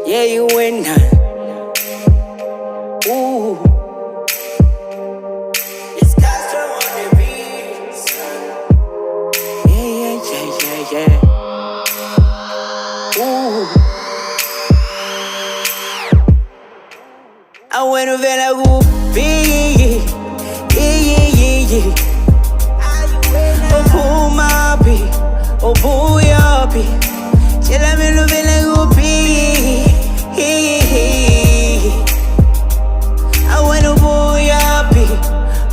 Yeah, you win. Ooh. It's Castro on the beat. Yeah. Ooh. I went over there, whoopee. Yeah. Oh, pull my beat. Oh, pull your beat. Chilla me love it like whoopee. I went to pull your beat.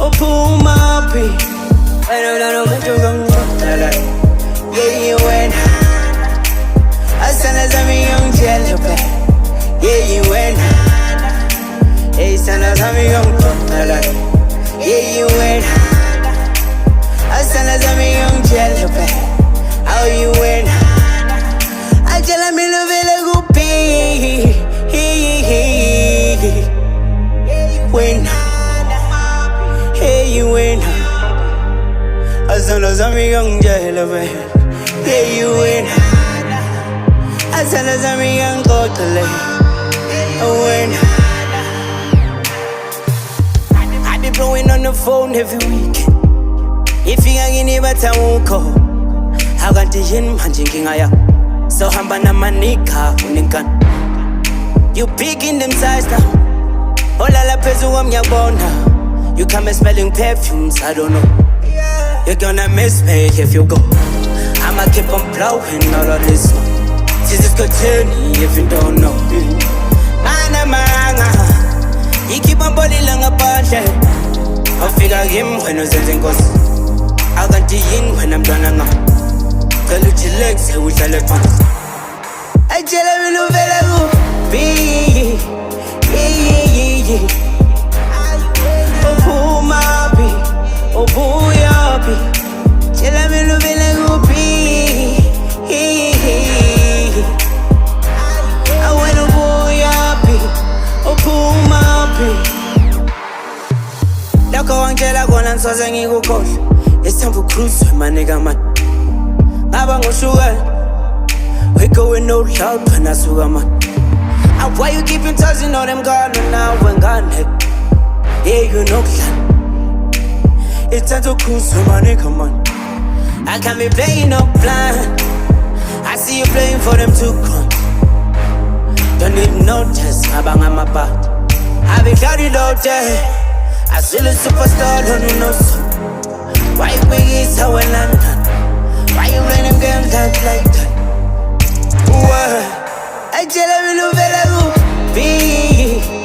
Oh, pull my beat. I don't get you wrong. Yeah, you win. I stand as a young jelly. Yeah, you win. Hey, stand as a young jelly. Yeah, you win. I stand as a young jelly. How you win? I tell me love it like whoopee. Win. Hey, you win. As soon as I'm a young jelly. Hey, you win. As soon as I'm a young goatly. Win. I be blowing on the phone every week. If you ain't any but I won't call. I got the yin manjing aya. So hamba na manika uninkan. You picking them size now. All la pezu am yabona. You come smelling perfumes, I don't know. You're gonna miss me if you go. I'ma keep on blowing all of this. This is good journey if you don't know. Mana. You keep on body long apart. I figure him when I was in ghost. I got the yin when I'm done now. Tell your legs, I wish I left on. I tell her you better be. Yeah. Oh, pull my beat. Oh, pull your beat. Tell her you better be. I want to pull your beat. Oh, pull my beat. Lako wangela kona nsoze ngikukhohle. It's time for cruise, my nigga man. Abango sugar, we going no loud when I sugar man. And why you keepin' touching all them gone now when gone? Yeah, you know that. It's time to cruise, my nigga man. I can't be playing no plan. I see you playing for them too crowns. Don't need no test, abang I'm about. I be clouded out there. I still a superstar, don't you know so. Why you bring it so in London? Why you play them games like that? What? I tell her you better be.